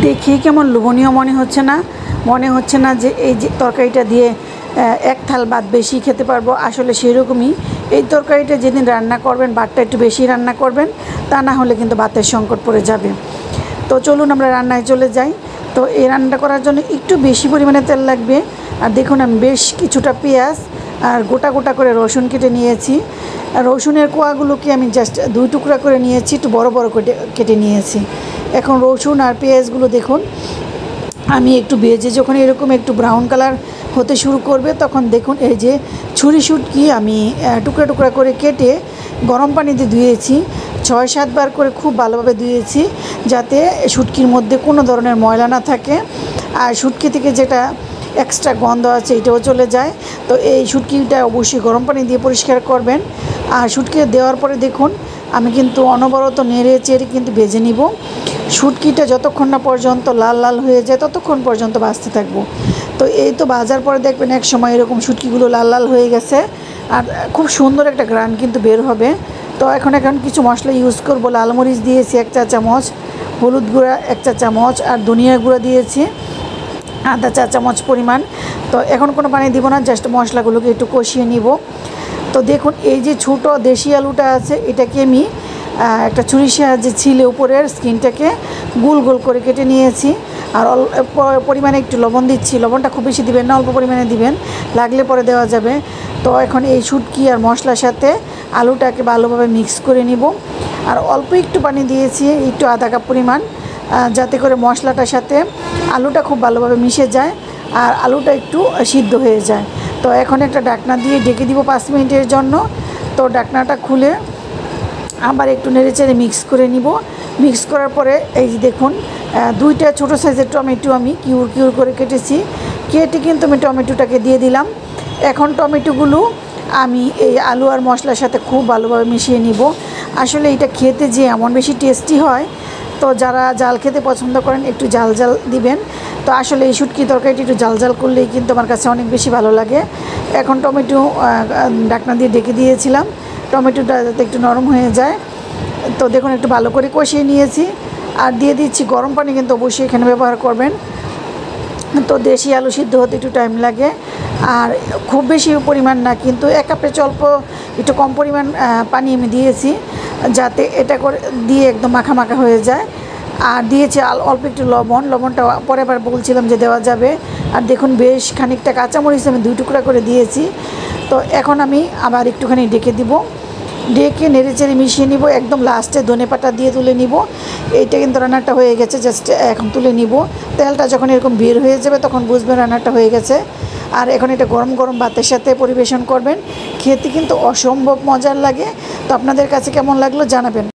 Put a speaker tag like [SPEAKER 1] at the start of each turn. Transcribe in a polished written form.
[SPEAKER 1] দেখি কেমন লোভনীয় মনে হচ্ছে না যে এই যে তরকারিটা দিয়ে এক থাল ভাত বেশি খেতে পারবো। আসলে সেরকমই। এই তরকারিটা যেদিন রান্না করবেন ভাতটা একটু বেশি রান্না করবেন, তা না হলে কিন্তু ভাতের সংকট পড়ে যাবে। তো চলুন আমরা রান্নায় চলে যাই। তো এই রান্নাটা করার জন্য একটু বেশি পরিমাণে তেল লাগবে। আর দেখুন আমি বেশ কিছুটা পেঁয়াজ আর গোটা গোটা করে রসুন কেটে নিয়েছি। আর রসুনের কোয়াগুলোকে আমি জাস্ট 2 টুকরা করে নিয়েছি, একটু বড় বড় কেটে নিয়েছি। এখন রসুন আর পেঁয়াজগুলো দেখুন আমি একটু ভেজে যখন এরকম একটু ব্রাউন কালার হতে শুরু করবে, তখন দেখুন এই যে ছুরি শুটকি আমি টুকরা টুকরা করে কেটে গরম পানিতে ধুয়েছি। 6-7 বার করে খুব ভালোভাবে ধুয়েছি, যাতে শুটকির মধ্যে কোনো ধরনের ময়লা না থাকে আর শুটকি থেকে যেটা এক্সট্রা গন্ধ আছে এটাও চলে যায়। তো এই শুটকিটা অবশ্যই গরম পানি দিয়ে পরিষ্কার করবেন। আর শুটকি দেওয়ার পরে দেখুন আমি কিন্তু অনবরত নেড়ে চেড়ে কিন্তু ভেজে নিব। শুটকিটা যতক্ষণ না পর্যন্ত লাল লাল হয়ে যায় ততক্ষণ পর্যন্ত ভাজতে থাকবো। তো এই তো ভাজার পরে দেখবেন এক সময় এরকম শুটকিগুলো লাল লাল হয়ে গেছে আর খুব সুন্দর একটা গ্রান কিন্তু বের হবে। তো এখন কিছু মশলা ইউজ করবো। লাল মরিচ দিয়েছি 1 চা চামচ, হলুদ গুঁড়া 1 চা চামচ আর ধনিয়া গুঁড়া দিয়েছি আধা চা চামচ পরিমাণ। তো এখন কোনো পানি দিব না, জাস্ট মশলাগুলোকে একটু কষিয়ে নিব। তো দেখুন এই যে ছোটো দেশি আলুটা আছে এটাকে আমি একটা ছুরির সাহায্যে ছিলে উপরের স্কিনটাকে গোল গোল করে কেটে নিয়েছি। আর অল্প পরিমাণে একটু লবণ দিচ্ছি। লবণটা খুব বেশি দিবেন না, অল্প পরিমাণে দিবেন, লাগলে পরে দেওয়া যাবে। তো এখন এই শুটকি আর মশলার সাথে আলুটাকে ভালোভাবে মিক্স করে নিব। আর অল্প একটু পানি দিয়েছি, একটু আধা কাপ পরিমাণ, যাতে করে মশলাটার সাথে আলুটা খুব ভালোভাবে মিশে যায় আর আলুটা একটু সিদ্ধ হয়ে যায়। তো এখন একটা ঢাকনা দিয়ে ঢেকে দিব 5 মিনিটের জন্য। তো ঢাকনাটা খুলে আবার একটু নেড়েচেড়ে মিক্স করে নিব। মিক্স করার পরে এই যে দেখুন 2টা ছোটো সাইজের টমেটো আমি কিউর কিউর করে কেটেছি। কেটে কিন্তু আমি টমেটোটাকে দিয়ে দিলাম। এখন টমেটোগুলো আমি এই আলু আর মশলার সাথে খুব ভালোভাবে মিশিয়ে নিব। আসলে এটা খেতে যে এমন বেশি টেস্টি হয়, তো যারা জাল খেতে পছন্দ করেন একটু জাল জাল দিবেন। তো আসলে এই শুটকি তরকারিটি একটু জাল জাল করলেই কিন্তু আমার কাছে অনেক বেশি ভালো লাগে। এখন টমেটো ঢাকনা দিয়ে ঢেকে দিয়েছিলাম টমেটোটা যাতে একটু নরম হয়ে যায়। তো দেখুন একটু ভালো করে কষিয়ে নিয়েছি আর দিয়ে দিচ্ছি গরম পানি, কিন্তু অবশ্যই এখানে ব্যবহার করবেন। তো দেশি আলু সিদ্ধ হতে একটু টাইম লাগে আর খুব বেশি পরিমাণ না, কিন্তু 1 কাপের অল্প একটু কম পরিমাণ পানি আমি দিয়েছি, যাতে এটা করে দিয়ে একদম মাখা মাখা হয়ে যায়। আর দিয়েছি অল্প একটু লবণটা পরে আবার বলছিলাম যে দেওয়া যাবে। আর দেখুন বেশ খানিকটা কাঁচামরিচ আমি 2 টুকরা করে দিয়েছি। তো এখন আমি আবার একটুখানি ঢেকে দিব, ঢেকে নেড়েচেড়ে মিশিয়ে নিব। একদম লাস্টে ধনেপাতা দিয়ে তুলে নিব। এইটা কিন্তু রান্নাটা হয়ে গেছে, জাস্ট এখন তুলে নিব। তেলটা যখন এরকম বের হয়ে যাবে তখন বুঝবেন রান্নাটা হয়ে গেছে। আর এখন এটা গরম গরম ভাতের সাথে পরিবেশন করবেন। খেতে কিন্তু অসম্ভব মজার লাগে। তো আপনাদের কাছে কেমন লাগলো জানাবেন।